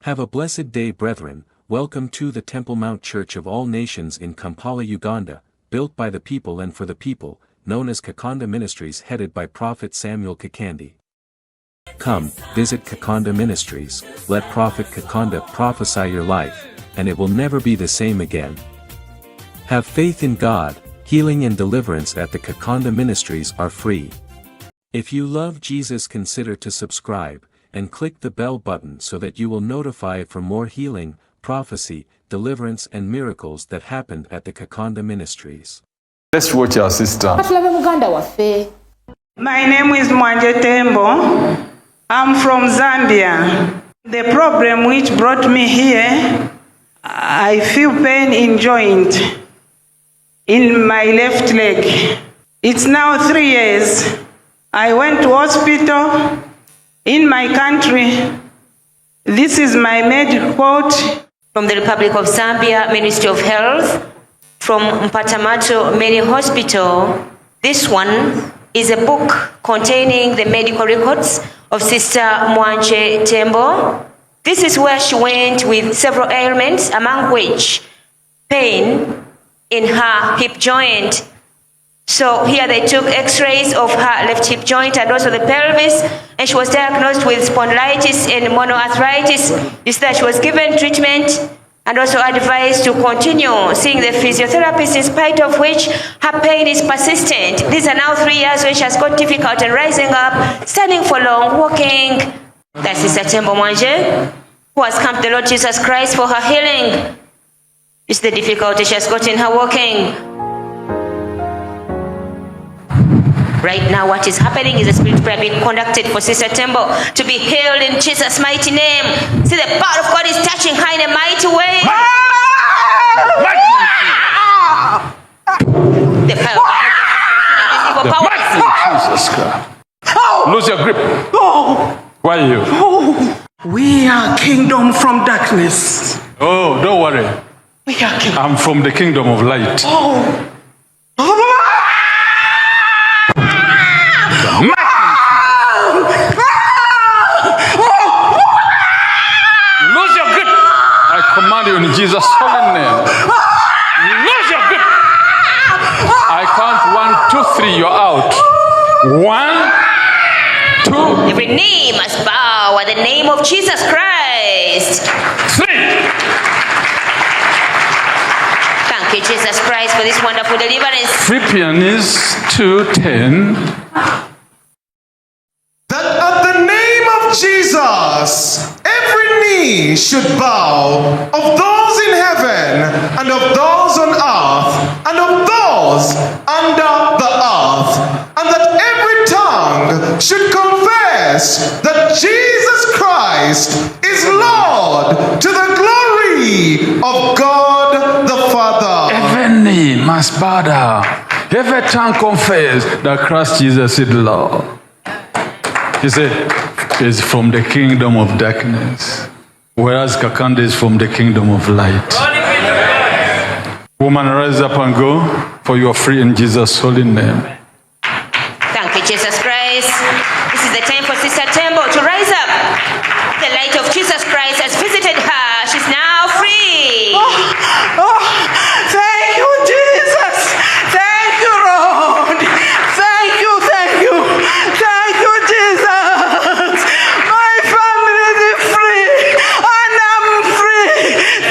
Have a blessed day, brethren. Welcome to the Temple Mount Church of All Nations in Kampala, Uganda, built by the people and for the people, known as Kakande Ministries, headed by Prophet Samuel Kakande. Come, visit Kakande Ministries, let Prophet Kakande prophesy your life, and it will never be the same again. Have faith in God. Healing and deliverance at the Kakande Ministries are free. If you love Jesus, consider to subscribe, and click the bell button so that you will notify for more healing, prophecy, deliverance and miracles that happened at the Kakande Ministries. Let's watch our sister. My name is Mwanje Tembo. I'm from Zambia. The problem which brought me here, I feel pain in joint in my left leg. It's now 3 years. I went to hospital in my country. This is my medical quote. From the Republic of Zambia, Ministry of Health, from Mpatamato Mary Hospital. This one is a book containing the medical records of Sister Mwanje Tembo. This is where she went with several ailments, among which pain in her hip joint. So here they took x-rays of her left hip joint and also the pelvis, and she was diagnosed with spondylitis and monoarthritis. This that she was given treatment and also advised to continue seeing the physiotherapist, in spite of which her pain is persistent. These are now 3 years when she has got difficult in rising up, standing for long, walking. That's Sister Tembo Mwanje, who has come to the Lord Jesus Christ for her healing. It's the difficulty she has got in her walking. Right now, what is happening is a spirit prayer being conducted for Sister Tembo to be healed in Jesus' mighty name. See, the power of God is touching her in a mighty way. The power of Jesus Christ. Lose your grip. Why are you? We are kingdom from darkness. Oh, don't worry. We are kingdom. I'm from the kingdom of light. Lose your grip. I command you in Jesus' holy name. Lose your grip. I count 1, 2, 3. You're out. 1, 2. Every knee must bow at the name of Jesus Christ. 3. Thank you, Jesus Christ, for this wonderful deliverance. Philippians 2:10. That at the name of Jesus, every knee should bow, of those in heaven, and of those on earth, and of those under the earth, and that every tongue should confess that Jesus Christ is Lord, to the glory of God the Father. Every knee must bow down. Every tongue confess that Christ Jesus is Lord. He said, is from the kingdom of darkness, whereas Kakande is from the kingdom of light. Woman, rise up and go, for you are free in Jesus' holy name. Thank you, Jesus Christ. This is the time for Sister Tembo to rise up. The light of Jesus Christ has visited her. She's now free. Thank you, Jesus. Thank you, Lord. Thank you, thank you. Thank you, Jesus. My family is free, and I'm free.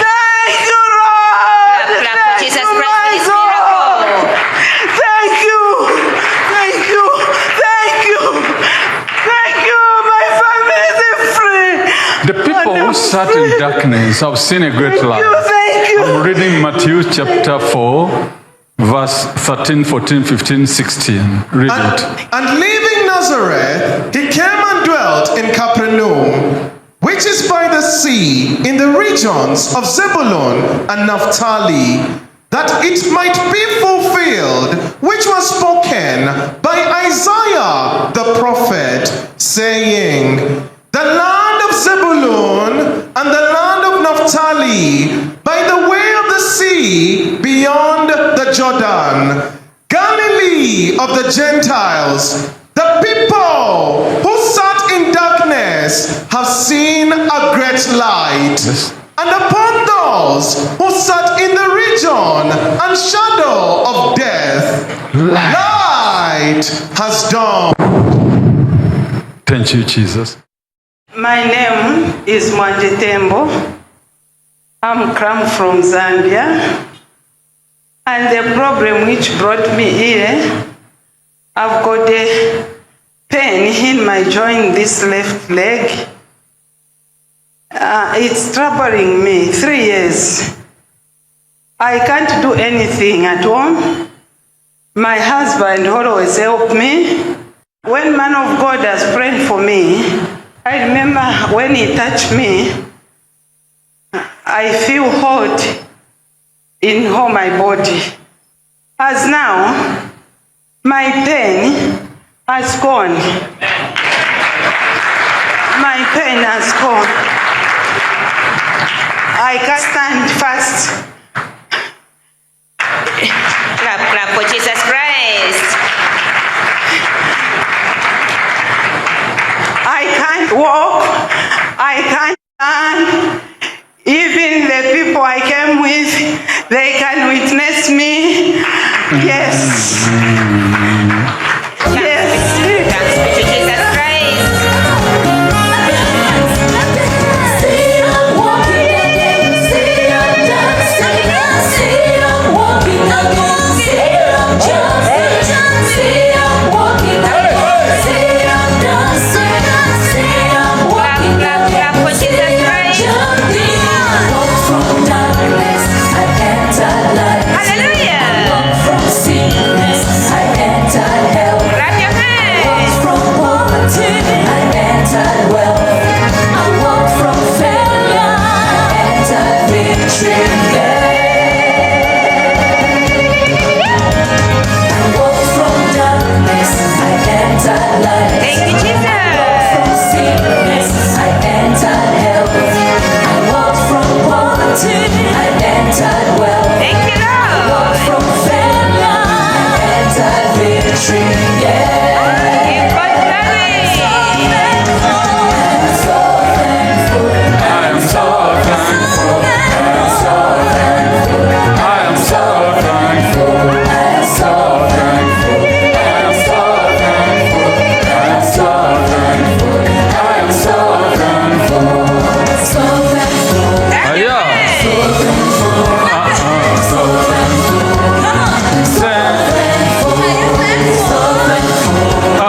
Thank you, Lord. Clap for Thank Jesus you, Christ for my this God. miracle. Thank you. Thank you. Thank you. Thank you. My family is free. The people who sat in darkness have seen a great light. Thank you. I'm reading Matthew chapter 4, verse 13, 14, 15, 16. Read it. And leaving Nazareth, he came and dwelt in Capernaum, which is by the sea, in the regions of Zebulun and Naphtali, that it might be fulfilled, which was spoken by Isaiah the prophet, saying, the land of Zebulun and the land of Naphtali, by the way of the sea, beyond the Jordan, Galilee of the Gentiles, the people who sat in darkness have seen shine a great light. Yes. And upon those who sat in the region and shadow of death, light has dawned. Thank you, Jesus. My name is Mwanje Tembo. I'm come from Zambia. And the problem which brought me here, I've got a pain in my joint, this left leg. It's troubling me 3 years. I can't do anything at home. My husband always help me. When man of God has prayed for me, I remember when he touched me, I feel hot in all my body. As now, my pain has gone. My pain has gone. I can stand fast. Clap for Jesus Christ. I can't walk. I can't stand. Even the people I came with, they can witness me. Yes. Yes. Thanks be to Jesus Christ. Clap for Jesus Christ. Hallelujah. Clap your hands. Thank you, Jesus. Thank you, Lord. Give God glory.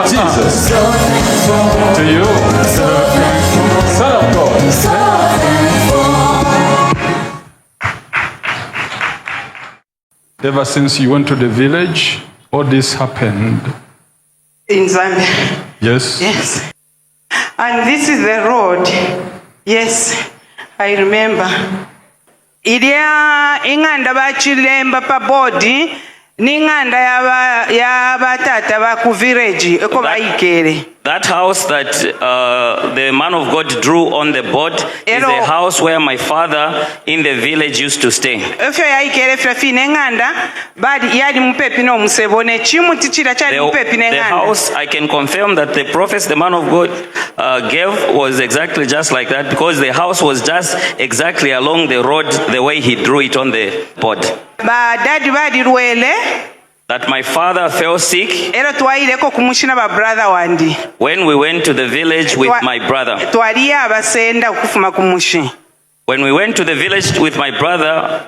Jesus. To you. Son of God. Ever since you went to the village, all this happened. In Zambia. Yes? Yes. And this is the road. Yes, I remember. Ilia inganda bachilemba pa body ninganda yaba tata ba ku village eko bayikere. That house that the man of God drew on the board is the house where my father in the village used to stay. Efyo yayikere fina inganda badi yali mupepi no musebone chimu tichira chali mupepi The nganda. house, I can confirm that the prophets the man of God gave was exactly just like that, because the house was just exactly along the road the way he drew it on the board. Ba dadi badi rwele. That my father fell sick. Era twaileko kumushina ba brother wandi. When we went to the village with my brother. Twalia abasenda kufuma kumushi. When we went to the village with my brother,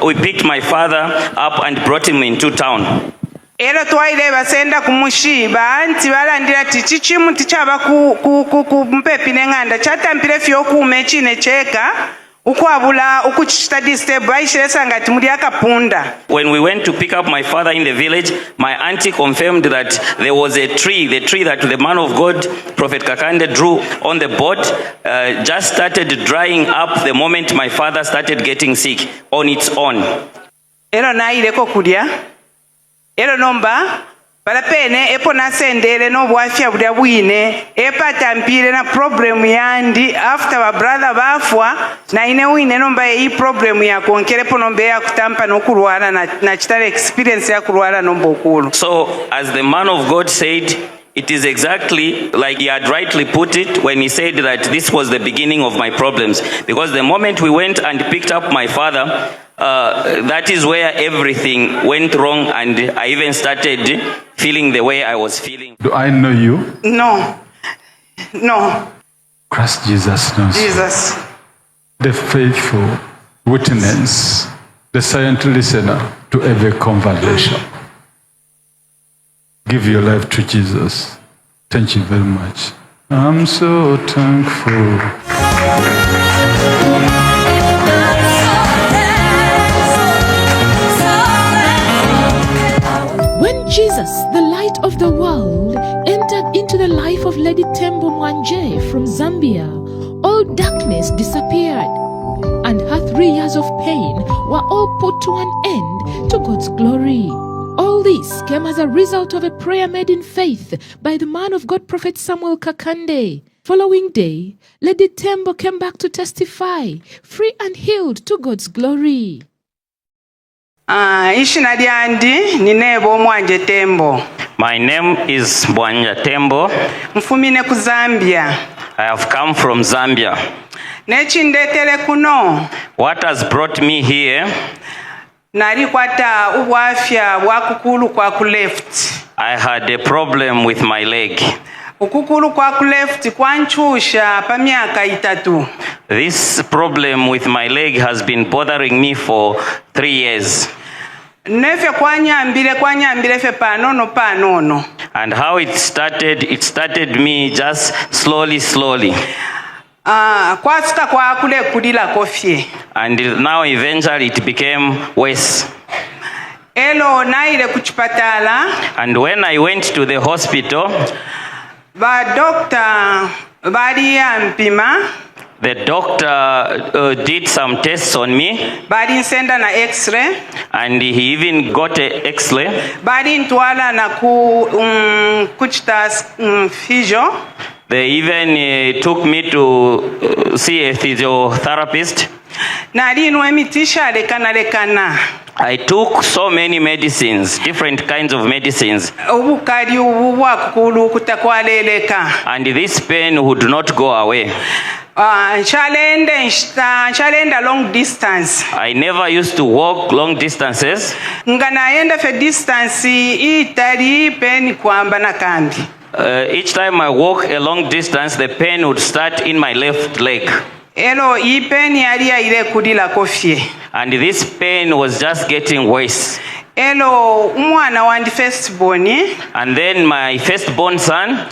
we picked my father up and brought him into town. Era twaile basenda kumushi banti balandira tichichimu tichaba ku mpepi nenganda chatampire fyo kume chine cheka ukwabula ukuchita step by shesanga timuli akapunda. When we went to pick up my father in the village, my auntie confirmed that there was a tree, the tree that the man of God, Prophet Kakande, drew on the board, just started drying up the moment my father started getting sick on its own. Era naileko kudya. Era nomba palapene epo nasendele no bwafya budya bwine epata mpire na problem yandi after wa brother bafwa na ine wine nomba hii problem ya kuonkerepo nombe ya kutampa no kulwala na chitale experience ya kulwala nombo kulu. So as the man of God said, It is exactly like he had rightly put it when he said that this was the beginning of my problems. Because the moment we went and picked up my father, that is where everything went wrong, and I even started feeling the way I was feeling. Do I know you? No. Christ Jesus knows. Jesus. The faithful witness, the silent listener to every conversation. Give your life to Jesus. Thank you very much. I'm so thankful. When Jesus, the light of the world, entered into the life of Lady Tembo Mwanje from Zambia, all darkness disappeared, and her 3 years of pain were all put to an end to God's glory. All this came as a result of a prayer made in faith by the man of God, Prophet Samuel Kakande. Following day, Lady Tembo came back to testify, free and healed to God's glory. Ishina lyandi ninebo Mwanje Tembo. My name is Mwanje Tembo. Mfumine ku Zambia. I have come from Zambia. Nechindetere kuno. What has brought me here? Nali kwata ubwafya bwakukulu kwa ku left. I had a problem with my leg. Ukukulu kwa ku left kwanchusha pa myaka 3. This problem with my leg has been bothering me for 3 years. Nefe kwanyambire fe panono. And how it started me just slowly. Kwasita kwa kule kudila kofie. And now eventually it became worse. Elo naile kuchipatala. And when I went to the hospital, ba doctor bali ampima. The doctor did some tests on me. Bali senda na x-ray. And he even got an x-ray. Bali ntwala na kuchita physio. They even took me to see a physiotherapist. I took so many medicines, different kinds of medicines. And this pain would not go away. Long distance. I never used to walk long distances. Each time I walk a long distance, the pain would start in my left leg. And this pain was just getting worse. And then my firstborn son,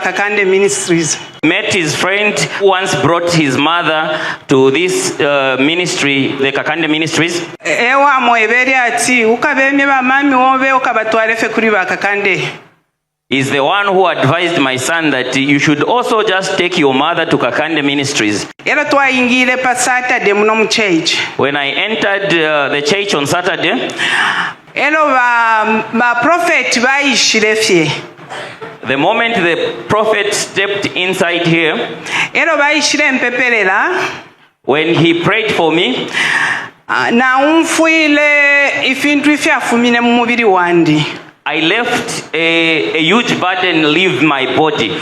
Kakande Ministries, met his friend who once brought his mother to this ministry, the Kakande Ministries. He's the one who advised my son that you should also just take your mother to Kakande Ministries. When I entered the church on Saturday, the moment the prophet stepped inside here, when he prayed for me, I left a huge burden leave my body.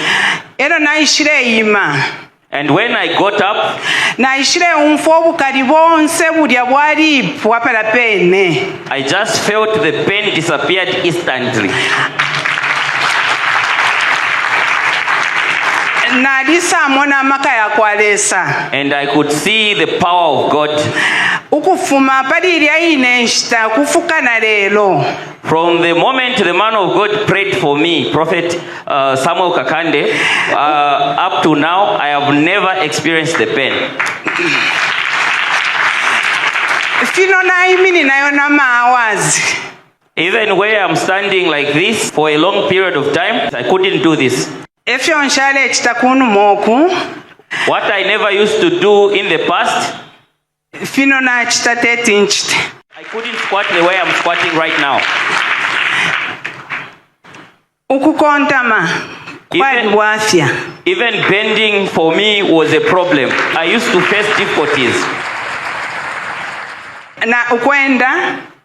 And when I got up, I just felt the pain disappeared instantly. And I could see the power of God. From the moment the man of God prayed for me, Prophet Samuel Kakande, up to now, I have never experienced the pain. Even where I'm standing like this for a long period of time, I couldn't do this. What I never used to do in the past, I couldn't squat the way I'm squatting right now. Even bending for me was a problem. I used to face difficulties.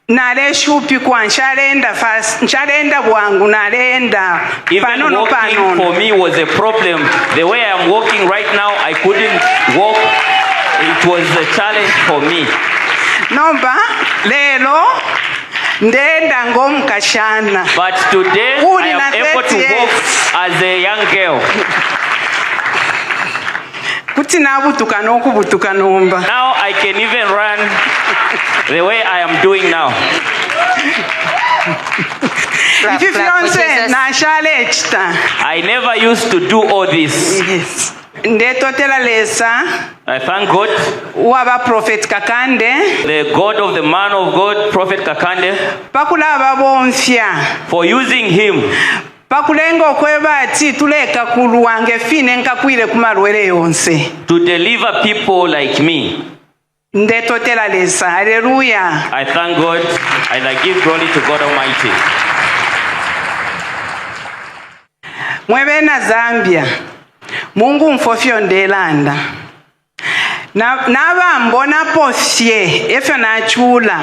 nale shupi kwa nchalenda bwangu nalenda Even panono walking for me was a problem. The way I'm walking right now, I couldn't walk. It was a challenge for me. nomba lelo ndenda ngomkashana. But today, I am able to walk as a young girl. Kuti nabutuka nokubutuka nomba. Now I can even run the way I am doing now. I never used to do all this. Yes. Ndetotela lesa. I thank God. Waba Prophet Kakande. The God of the man of God, Prophet Kakande. Pakula babonfya. For using him. Pakulengo kwebati tuleka kuluwange fine nkakwire kumalwele yonse. To deliver people like me. Ndetotela lesa. Hallelujah. I thank God and I give glory to God Almighty. Mwebe na Zambia. Mungu mfofyo ndelanda. Naba mbona pofye efyo na chula.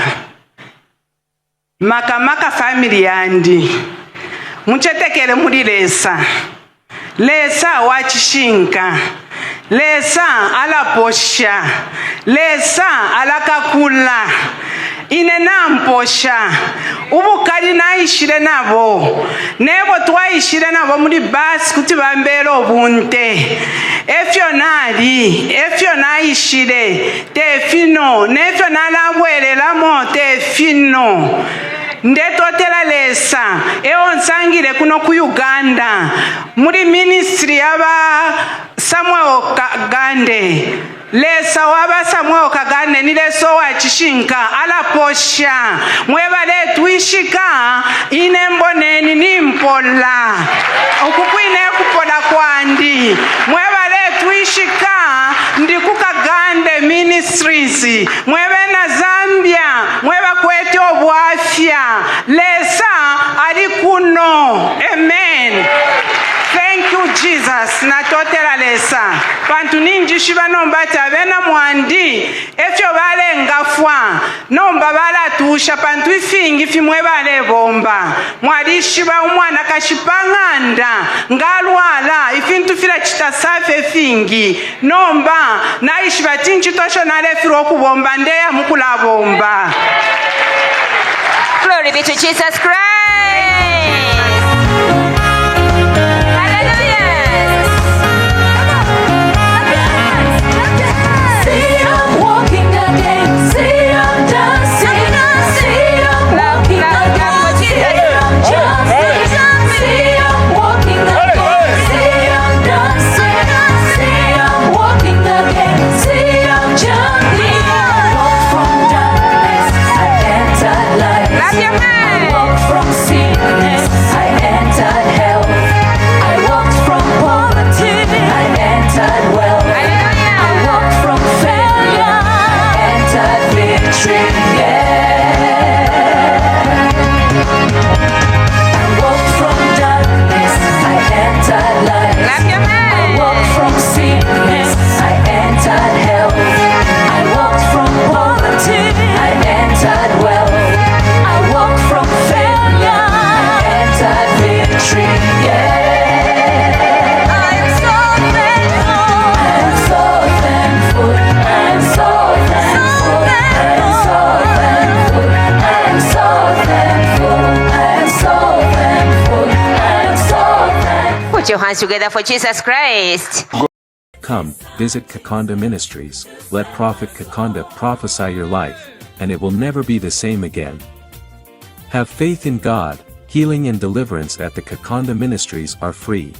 Maka family yandi. Muchetekele muri lesa. Lesa wachishinka. Lesa alaposha. Lesa alakakula. Ine namposha. Ubukali naishire nabo. Nebo twaishire nabo muri basi kuti bambero bunte. Efyo naishire tefino. Nefyo nalabwele lamo tefino. Ndetotela lesa nsangire kuno ku Uganda muri ministry aba Samuel Kakande. Lesa waba Samuel Kakande ni leso wachishinka alaposha mwebale tuishika inemboneni nimpola okukwine kupola kwandi mwebale tuishika ndi ku Kakande Ministries mwebe na Zambia mweba kwete obwafya lesa ali kuno. Amen. Thank you Jesus. Natotela lesa pantu ninji shiba nomba tabena mwandi efyo bale ngafwa nomba bala tusha pantu ifingi fimwe bale bomba mwali shiba umwana kashipanganda ngalwala ifintu fila chitasafe fingi nomba na ishiba tinchi tosho nale firo kubomba ndeya mukula bomba. Glory be to Jesus Christ. Put your hands together for Jesus Christ. Come, visit Kakande Ministries, let Prophet Kakande prophesy your life, and it will never be the same again. Have faith in God, healing and deliverance at the Kakande Ministries are free.